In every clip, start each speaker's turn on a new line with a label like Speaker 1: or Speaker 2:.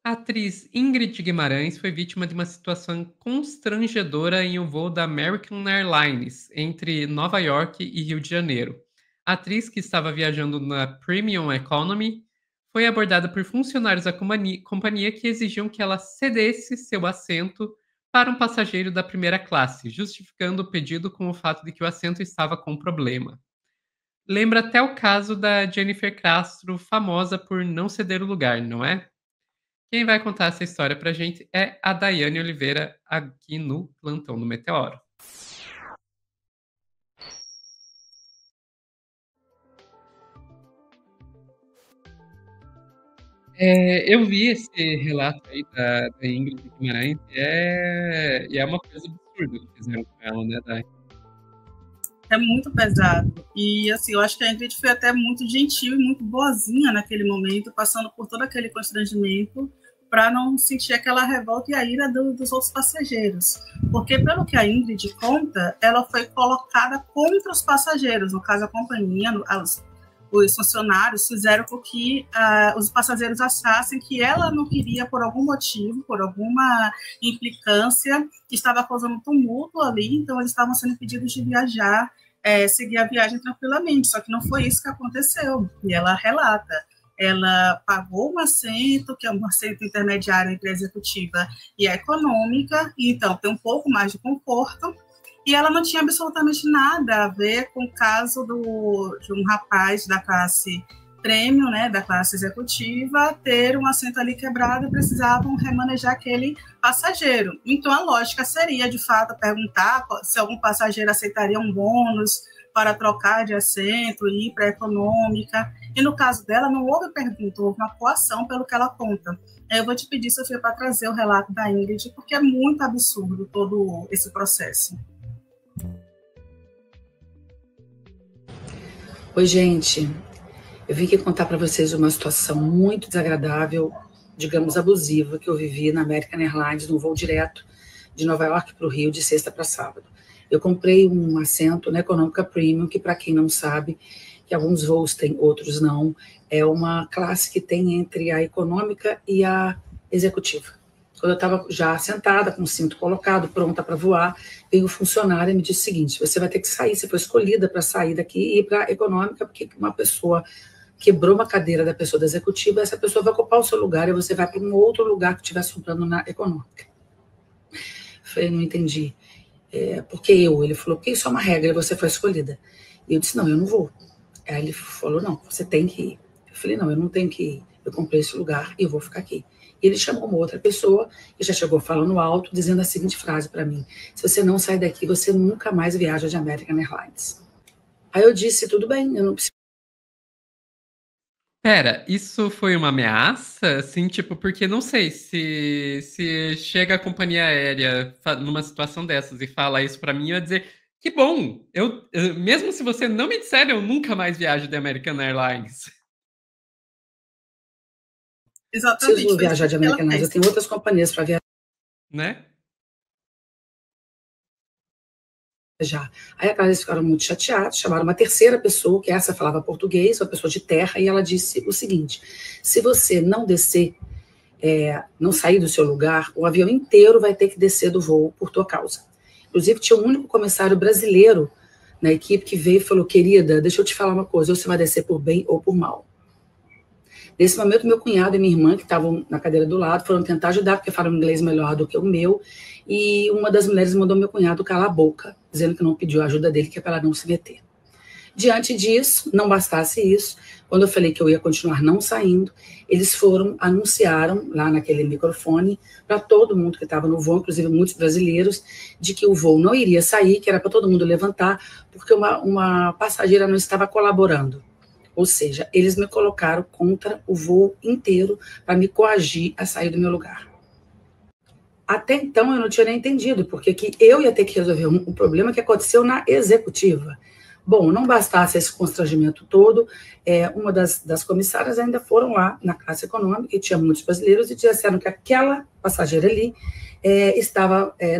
Speaker 1: A atriz Ingrid Guimarães foi vítima de uma situação constrangedora em um voo da American Airlines entre Nova York e Rio de Janeiro. A atriz, que estava viajando na Premium Economy, foi abordada por funcionários da companhia que exigiam que ela cedesse seu assento para um passageiro da primeira classe, justificando o pedido com o fato de que o assento estava com problema. Lembra até o caso da Jennifer Castro, famosa por não ceder o lugar, não é? Quem vai contar essa história pra gente é a Daiane Oliveira, aqui no Plantão do Meteoro. Eu vi esse relato aí da Ingrid Guimarães e é uma coisa absurda que fizeram com ela, né, Dai?
Speaker 2: É muito pesado. E, assim, eu acho que a Ingrid foi até muito gentil e muito boazinha naquele momento, passando por todo aquele constrangimento para não sentir aquela revolta e a ira dos outros passageiros. Porque, pelo que a Ingrid conta, ela foi colocada contra os passageiros, no caso, a companhia, os funcionários fizeram com que os passageiros achassem que ela não queria, por algum motivo, por alguma implicância, que estava causando tumulto ali, então eles estavam sendo pedidos de viajar, seguir a viagem tranquilamente, só que não foi isso que aconteceu, e ela relata. Ela pagou um assento, que é um assento intermediário entre a executiva e a econômica, e então tem um pouco mais de conforto, e ela não tinha absolutamente nada a ver com o caso de um rapaz da classe prêmio, né, da classe executiva, ter um assento ali quebrado e precisavam remanejar aquele passageiro. Então, a lógica seria, de fato, perguntar se algum passageiro aceitaria um bônus para trocar de assento e ir para a econômica. E no caso dela, não houve pergunta, houve uma coação, pelo que ela conta. Eu vou te pedir, Sofia, para trazer o relato da Ingrid, porque é muito absurdo todo esse processo.
Speaker 3: Oi, gente. Eu vim aqui contar para vocês uma situação muito desagradável, digamos abusiva, que eu vivi na American Airlines, num voo direto de Nova York para o Rio, de sexta para sábado. Eu comprei um assento na Econômica Premium, que, para quem não sabe, que alguns voos têm, outros não, é uma classe que tem entre a econômica e a executiva. Quando eu estava já sentada, com o cinto colocado, pronta para voar, veio o funcionário e me disse o seguinte: você vai ter que sair, você foi escolhida para sair daqui e ir para a econômica, porque uma pessoa quebrou uma cadeira da pessoa da executiva, essa pessoa vai ocupar o seu lugar e você vai para um outro lugar que estiver sobrando na econômica. Eu falei, não entendi. Porque ele falou, porque isso é uma regra e você foi escolhida. E eu disse, não, eu não vou. Aí ele falou, não, você tem que ir. Eu falei, não, eu não tenho que ir. Eu comprei esse lugar e eu vou ficar aqui. E ele chamou uma outra pessoa e já chegou falando alto, dizendo a seguinte frase para mim: se você não sair daqui, você nunca mais viaja de American Airlines. Aí eu disse, tudo bem, eu não preciso.
Speaker 1: Pera, isso foi uma ameaça? Assim, tipo, porque não sei se chega a companhia aérea numa situação dessas e fala isso pra mim, eu ia dizer, que bom! Mesmo se você não me disser, eu nunca mais viajo de American Airlines.
Speaker 2: Exatamente.
Speaker 3: Preciso viajar de American Airlines, eu tenho outras companhias para viajar.
Speaker 1: Né?
Speaker 3: Já. Aí eles ficaram muito chateados, chamaram uma terceira pessoa, que essa falava português, uma pessoa de terra, e ela disse o seguinte: se você não descer, não sair do seu lugar, o avião inteiro vai ter que descer do voo por tua causa. Inclusive, tinha um único comissário brasileiro na equipe que veio e falou, querida, deixa eu te falar uma coisa, ou você vai descer por bem ou por mal. Nesse momento, meu cunhado e minha irmã, que estavam na cadeira do lado, foram tentar ajudar, porque falam inglês melhor do que o meu, e uma das mulheres mandou meu cunhado calar a boca, dizendo que não pediu a ajuda dele, que é para ela não se meter. Diante disso, não bastasse isso, quando eu falei que eu ia continuar não saindo, eles anunciaram lá naquele microfone para todo mundo que estava no voo, inclusive muitos brasileiros, de que o voo não iria sair, que era para todo mundo levantar, porque uma passageira não estava colaborando. Ou seja, eles me colocaram contra o voo inteiro para me coagir a sair do meu lugar. Até então eu não tinha nem entendido, porque que eu ia ter que resolver um problema que aconteceu na executiva. Bom, não bastasse esse constrangimento todo, uma das comissárias ainda foram lá na classe econômica, e tinha muitos brasileiros, e disseram que aquela passageira ali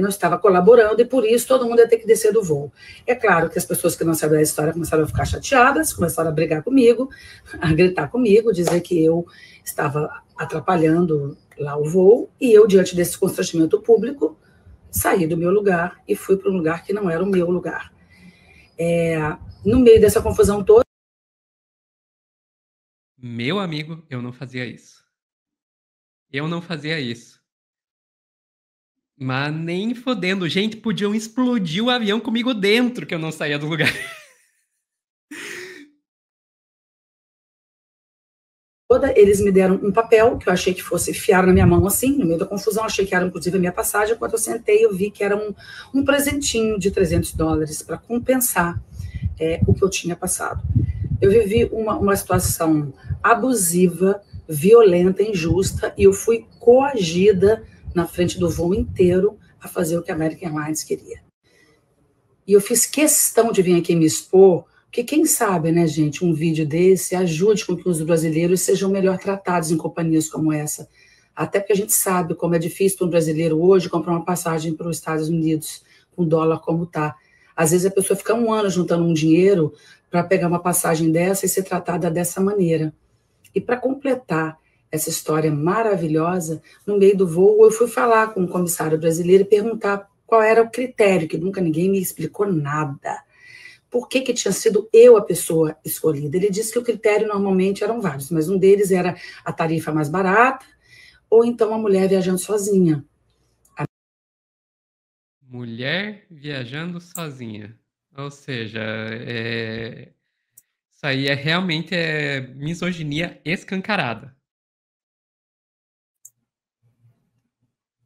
Speaker 3: não estava colaborando, e por isso todo mundo ia ter que descer do voo. É claro que as pessoas que não sabem da história começaram a ficar chateadas, começaram a brigar comigo, a gritar comigo, dizer que eu estava atrapalhando lá o voo, e eu, diante desse constrangimento público, saí do meu lugar e fui para um lugar que não era o meu lugar. No meio dessa confusão toda...
Speaker 1: Meu amigo, eu não fazia isso. Eu não fazia isso. Mas nem fodendo. Gente, podiam explodir o avião comigo dentro que eu não saía do lugar.
Speaker 3: Eles me deram um papel que eu achei que fosse, enfiaram na minha mão assim, no meio da confusão, achei que era inclusive a minha passagem. Quando eu sentei, eu vi que era um presentinho de $300 para compensar o que eu tinha passado. Eu vivi uma situação abusiva, violenta, injusta, e eu fui coagida na frente do voo inteiro a fazer o que a American Airlines queria. E eu fiz questão de vir aqui me expor, porque quem sabe, né, gente, um vídeo desse ajude com que os brasileiros sejam melhor tratados em companhias como essa. Até porque a gente sabe como é difícil para um brasileiro hoje comprar uma passagem para os Estados Unidos, com dólar como está. Às vezes a pessoa fica um ano juntando um dinheiro para pegar uma passagem dessa e ser tratada dessa maneira. E para completar essa história maravilhosa, no meio do voo eu fui falar com um comissário brasileiro e perguntar qual era o critério, que nunca ninguém me explicou nada. Por que tinha sido eu a pessoa escolhida? Ele disse que o critério normalmente eram vários, mas um deles era a tarifa mais barata, ou então a mulher viajando sozinha.
Speaker 1: Mulher viajando sozinha. Ou seja, isso aí realmente misoginia escancarada.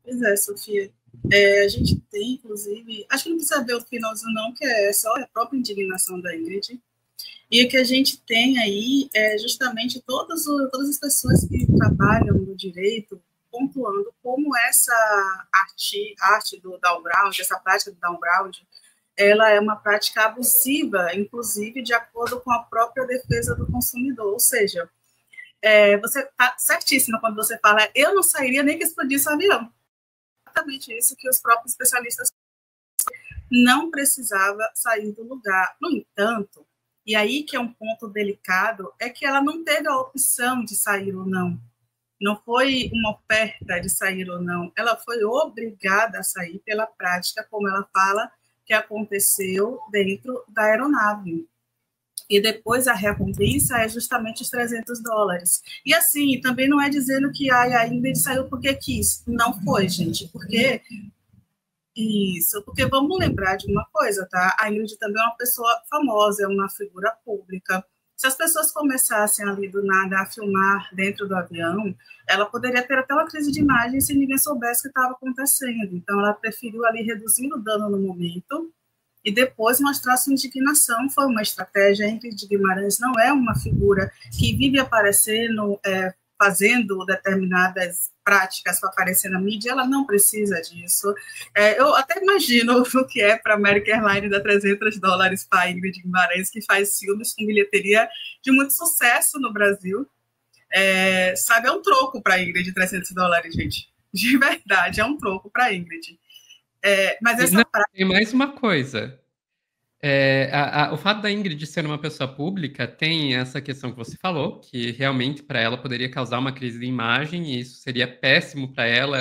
Speaker 2: Pois é, Sofia. A gente tem, inclusive, acho que não precisa ver o finalzinho não, que é só a própria indignação da Ingrid. E o que a gente tem aí é justamente todas as pessoas que trabalham no direito pontuando como essa arte do downgrade, essa prática do downgrade, ela é uma prática abusiva, inclusive de acordo com a própria defesa do consumidor. Ou seja, você está certíssima quando você fala eu não sairia nem que explodisse o avião. Exatamente isso que os próprios especialistas não precisava sair do lugar. No entanto, e aí que é um ponto delicado, é que ela não teve a opção de sair ou não. Não foi uma oferta de sair ou não. Ela foi obrigada a sair pela prática, como ela fala, que aconteceu dentro da aeronave. E depois a recompensa é justamente os $300. E assim, também não é dizendo que a Ingrid saiu porque quis. Não foi, gente, porque... Isso, porque vamos lembrar de uma coisa, tá? A Ingrid também é uma pessoa famosa, é uma figura pública. Se as pessoas começassem ali do nada a filmar dentro do avião, ela poderia ter até uma crise de imagem se ninguém soubesse o que estava acontecendo. Então, ela preferiu ali reduzir o dano no momento e depois mostrar sua indignação. Foi uma estratégia. A Ingrid Guimarães não é uma figura que vive aparecendo, fazendo determinadas práticas para aparecer na mídia, ela não precisa disso. Eu até imagino o que é para a American Airlines dar $300 para a Ingrid Guimarães, que faz filmes com bilheteria de muito sucesso no Brasil. Sabe, é um troco para a Ingrid, $300, gente. De verdade, é um troco para a Ingrid. Mas essa
Speaker 1: tem mais uma coisa. O fato da Ingrid ser uma pessoa pública tem essa questão que você falou, que realmente para ela poderia causar uma crise de imagem, e isso seria péssimo para ela.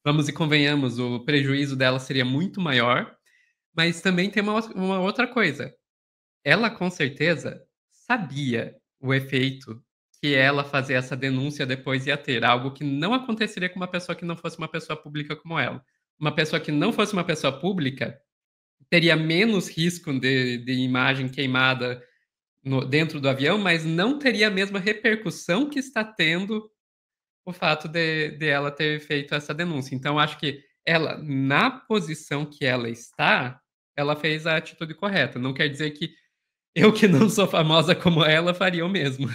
Speaker 1: Vamos e convenhamos, o prejuízo dela seria muito maior. Mas também tem uma outra coisa. Ela, com certeza, sabia o efeito que ela fazer essa denúncia depois ia ter, algo que não aconteceria com uma pessoa que não fosse uma pessoa pública como ela. Uma pessoa que não fosse uma pessoa pública teria menos risco de imagem queimada dentro do avião, mas não teria a mesma repercussão que está tendo o fato de ela ter feito essa denúncia. Então, acho que ela, na posição que ela está, ela fez a atitude correta. Não quer dizer que eu, que não sou famosa como ela, faria o mesmo.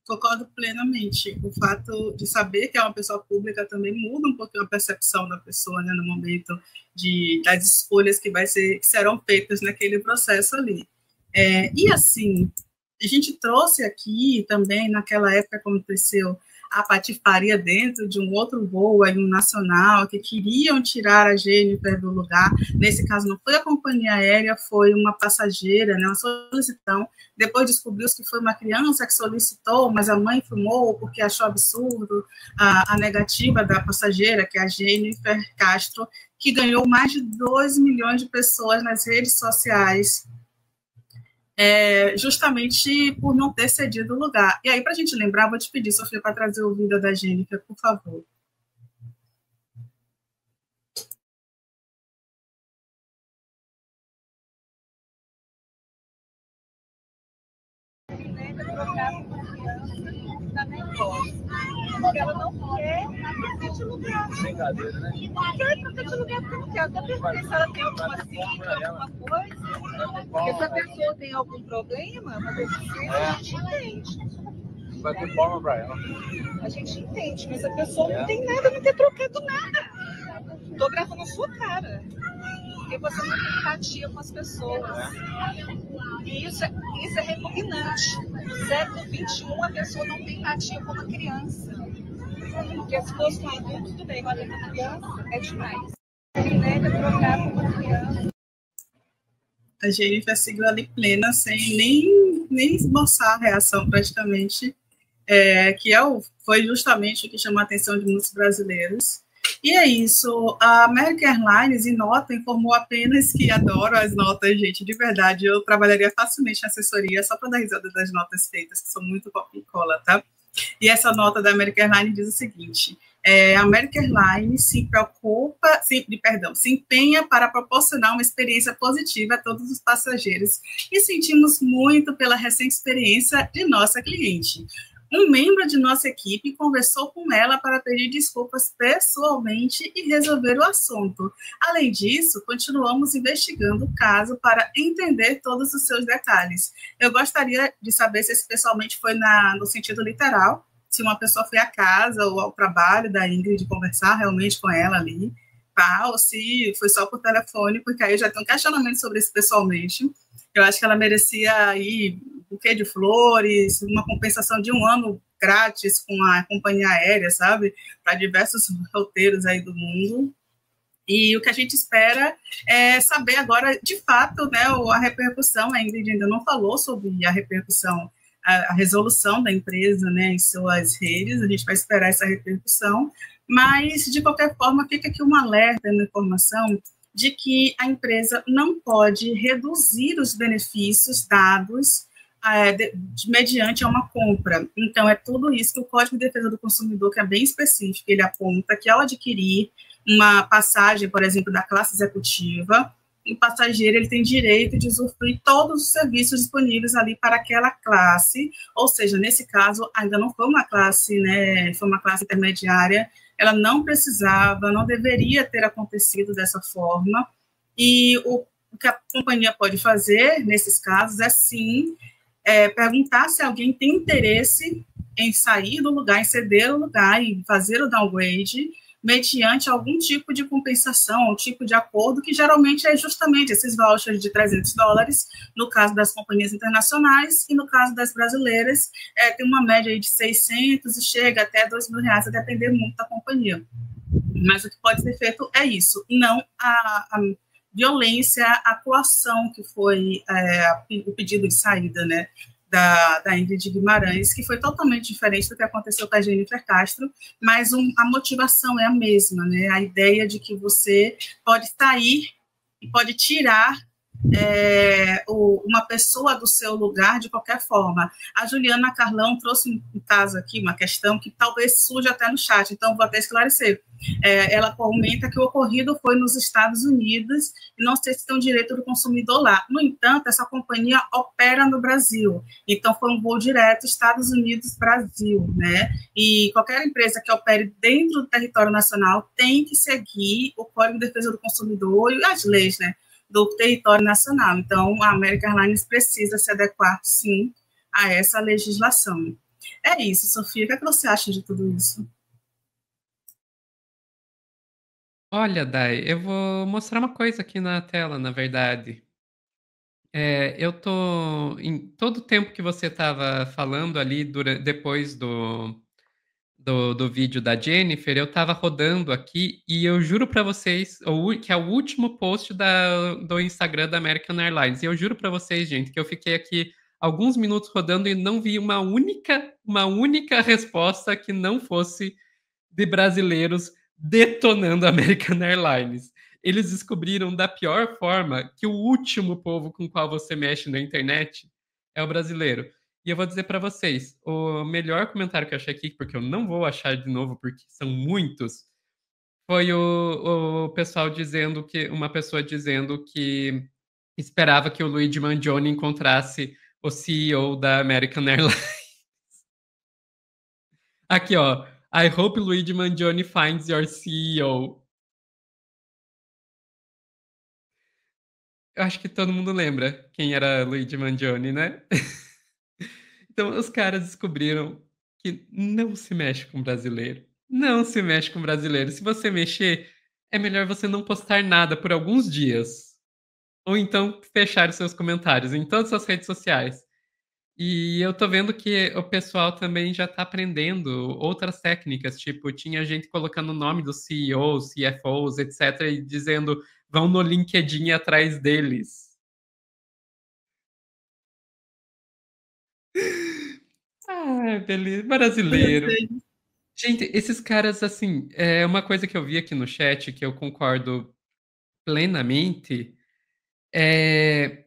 Speaker 2: Concordo plenamente. O fato de saber que é uma pessoa pública também muda um pouquinho a percepção da pessoa, né, no momento das escolhas que serão feitas naquele processo ali. E assim, a gente trouxe aqui também, naquela época que aconteceu a patifaria dentro de um outro voo, aí um nacional, que queriam tirar a Jennifer do lugar. Nesse caso, não foi a companhia aérea, foi uma passageira, né, uma solicitação. Depois descobriu-se que foi uma criança que solicitou, mas a mãe filmou porque achou absurdo a negativa da passageira, que é a Jennifer Castro, que ganhou mais de 2 milhões de pessoas nas redes sociais, justamente por não ter cedido o lugar. E aí, para a gente lembrar, vou te pedir, Sofia, para trazer o vídeo da Jennifer, por favor.
Speaker 4: Porque ela não quer trocar de lugar. Brincadeira, né? Não quer trocar de lugar porque não quer. Até perguntar se ela tem alguma síndrome, alguma coisa. Porque se a pessoa tem algum problema, uma deficiência, a gente entende. Vai ter forma pra ela. A gente entende, mas a pessoa não tem nada, não ter trocado nada. Tô gravando a sua cara. Porque você não tem empatia com as pessoas. E isso é repugnante. No século XXI, a pessoa não tem empatia com uma criança. Porque se fosse um adulto, tudo bem, mas uma criança é demais. Ele nega trocar com uma criança.
Speaker 2: A Jennifer seguiu ali plena, sem nem esboçar a reação praticamente, foi justamente o que chamou a atenção de muitos brasileiros. E é isso, a American Airlines, em nota, informou apenas que adoro as notas, gente, de verdade, eu trabalharia facilmente em assessoria só para dar risada das notas feitas, que são muito copia e cola, tá? E essa nota da American Airlines diz o seguinte: a American Airlines se empenha para proporcionar uma experiência positiva a todos os passageiros e sentimos muito pela recente experiência de nossa cliente. Um membro de nossa equipe conversou com ela para pedir desculpas pessoalmente e resolver o assunto. Além disso, continuamos investigando o caso para entender todos os seus detalhes. Eu gostaria de saber se esse pessoalmente foi no sentido literal, se uma pessoa foi à casa ou ao trabalho da Ingrid conversar realmente com ela ali, tá? Ou se foi só por telefone, porque aí eu já tenho um questionamento sobre isso pessoalmente. Eu acho que ela merecia aí buquê de flores, uma compensação de 1 ano grátis com a companhia aérea, sabe? Para diversos roteiros aí do mundo. E o que a gente espera é saber agora, de fato, né, a repercussão. A Ingrid ainda não falou sobre a repercussão, a resolução da empresa, né, em suas redes. A gente vai esperar essa repercussão, mas, de qualquer forma, fica aqui um alerta, uma informação de que a empresa não pode reduzir os benefícios dados mediante uma compra. Então, é tudo isso que o Código de Defesa do Consumidor, que é bem específico, ele aponta que ao adquirir uma passagem, por exemplo, da classe executiva, o passageiro ele tem direito de usufruir todos os serviços disponíveis ali para aquela classe, ou seja, nesse caso, ainda não foi uma classe, né, foi uma classe intermediária, ela não precisava, não deveria ter acontecido dessa forma, e o que a companhia pode fazer, nesses casos, é sim, perguntar se alguém tem interesse em sair do lugar, em ceder o lugar e fazer o downgrade, mediante algum tipo de compensação, um tipo de acordo, que geralmente é justamente esses vouchers de $300, no caso das companhias internacionais, e no caso das brasileiras, tem uma média aí de 600 e chega até R$2.000, a depender muito da companhia. Mas o que pode ser feito é isso, não a violência, a coação que foi o pedido de saída, né, da Ingrid Guimarães, que foi totalmente diferente do que aconteceu com a Jennifer Castro, mas a motivação é a mesma, né, a ideia de que você pode sair e pode tirar uma pessoa do seu lugar de qualquer forma. A Juliana Carlão trouxe um caso aqui, uma questão que talvez surja até no chat, então vou até esclarecer. Ela comenta que o ocorrido foi nos Estados Unidos e não sei se tem o direito do consumidor lá. No entanto, essa companhia opera no Brasil, então foi um voo direto Estados Unidos-Brasil, né? E qualquer empresa que opere dentro do território nacional tem que seguir o Código de Defesa do Consumidor e as leis, né, do território nacional. Então, a American Airlines precisa se adequar, sim, a essa legislação. É isso, Sofia. O que você acha de tudo isso?
Speaker 1: Olha, Dai, eu vou mostrar uma coisa aqui na tela, na verdade. Eu tô em todo o tempo que você estava falando ali depois do vídeo da Jennifer, eu tava rodando aqui e eu juro pra vocês que é o último post do Instagram da American Airlines. E eu juro pra vocês, gente, que eu fiquei aqui alguns minutos rodando e não vi uma única resposta que não fosse de brasileiros detonando a American Airlines. Eles descobriram da pior forma que o último povo com o qual você mexe na internet é o brasileiro. E eu vou dizer para vocês, o melhor comentário que eu achei aqui, porque eu não vou achar de novo, porque são muitos, foi o pessoal dizendo que, uma pessoa dizendo que esperava que o Luigi Mangione encontrasse o CEO da American Airlines. Aqui, ó. I hope Luigi Mangione finds your CEO. Eu acho que todo mundo lembra quem era Luigi Mangione, né? Então, os caras descobriram que não se mexe com brasileiro. Não se mexe com brasileiro. Se você mexer, é melhor você não postar nada por alguns dias. Ou então fechar os seus comentários em todas as redes sociais. E eu tô vendo que o pessoal também já tá aprendendo outras técnicas, tipo, tinha gente colocando o nome dos CEOs, CFOs, etc, e dizendo, vão no LinkedIn atrás deles. Ah, beleza, brasileiro. Gente, esses caras, assim, é uma coisa que eu vi aqui no chat, que eu concordo plenamente, é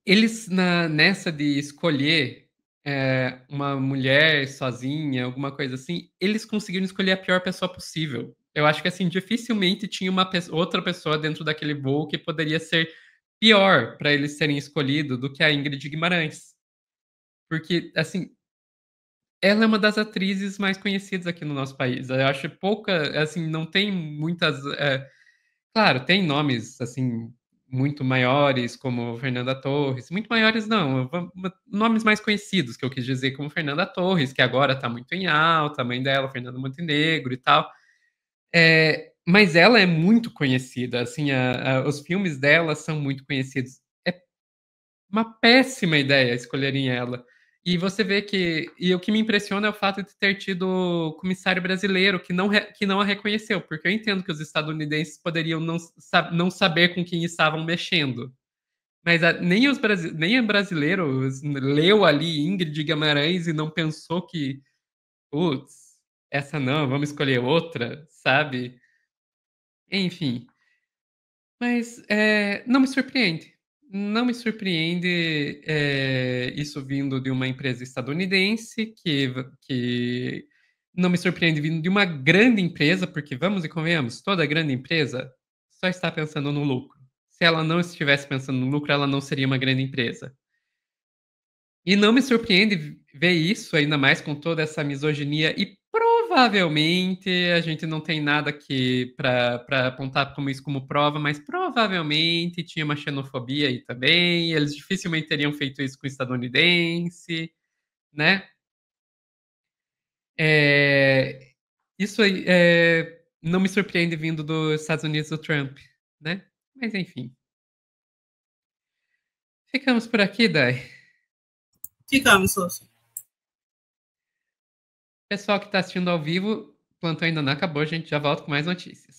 Speaker 1: eles nessa de escolher uma mulher sozinha, alguma coisa assim, eles conseguiram escolher a pior pessoa possível. Eu acho que assim, dificilmente tinha outra pessoa dentro daquele voo que poderia ser pior para eles serem escolhidos do que a Ingrid Guimarães. Porque, assim, ela é uma das atrizes mais conhecidas aqui no nosso país. Eu acho pouca, assim, não tem muitas. Claro, tem nomes, assim, muito maiores, como Fernanda Torres. Muito maiores, não. Nomes mais conhecidos, que eu quis dizer, como Fernanda Torres, que agora está muito em alta, a mãe dela, Fernanda Montenegro e tal. Mas ela é muito conhecida, assim, os filmes dela são muito conhecidos. É uma péssima ideia escolherem ela. E você vê que. E o que me impressiona é o fato de ter tido o comissário brasileiro que não a reconheceu, porque eu entendo que os estadunidenses poderiam não saber com quem estavam mexendo. Mas nem o brasileiro leu ali Ingrid Guimarães e não pensou que, putz, essa não, vamos escolher outra, sabe? Enfim. Mas não me surpreende. Não me surpreende isso vindo de uma empresa estadunidense, que não me surpreende vindo de uma grande empresa, porque vamos e convenhamos, toda grande empresa só está pensando no lucro. Se ela não estivesse pensando no lucro, ela não seria uma grande empresa. E não me surpreende ver isso, ainda mais com toda essa misoginia. E provavelmente a gente não tem nada aqui para apontar como isso como prova, mas provavelmente tinha uma xenofobia aí também. Eles dificilmente teriam feito isso com o estadunidense, né? Isso aí não me surpreende vindo dos Estados Unidos do Trump, né? Mas enfim. Ficamos por aqui, Dai.
Speaker 2: Ficamos, Souza.
Speaker 1: Pessoal que está assistindo ao vivo, o plantão ainda não acabou, a gente já volta com mais notícias.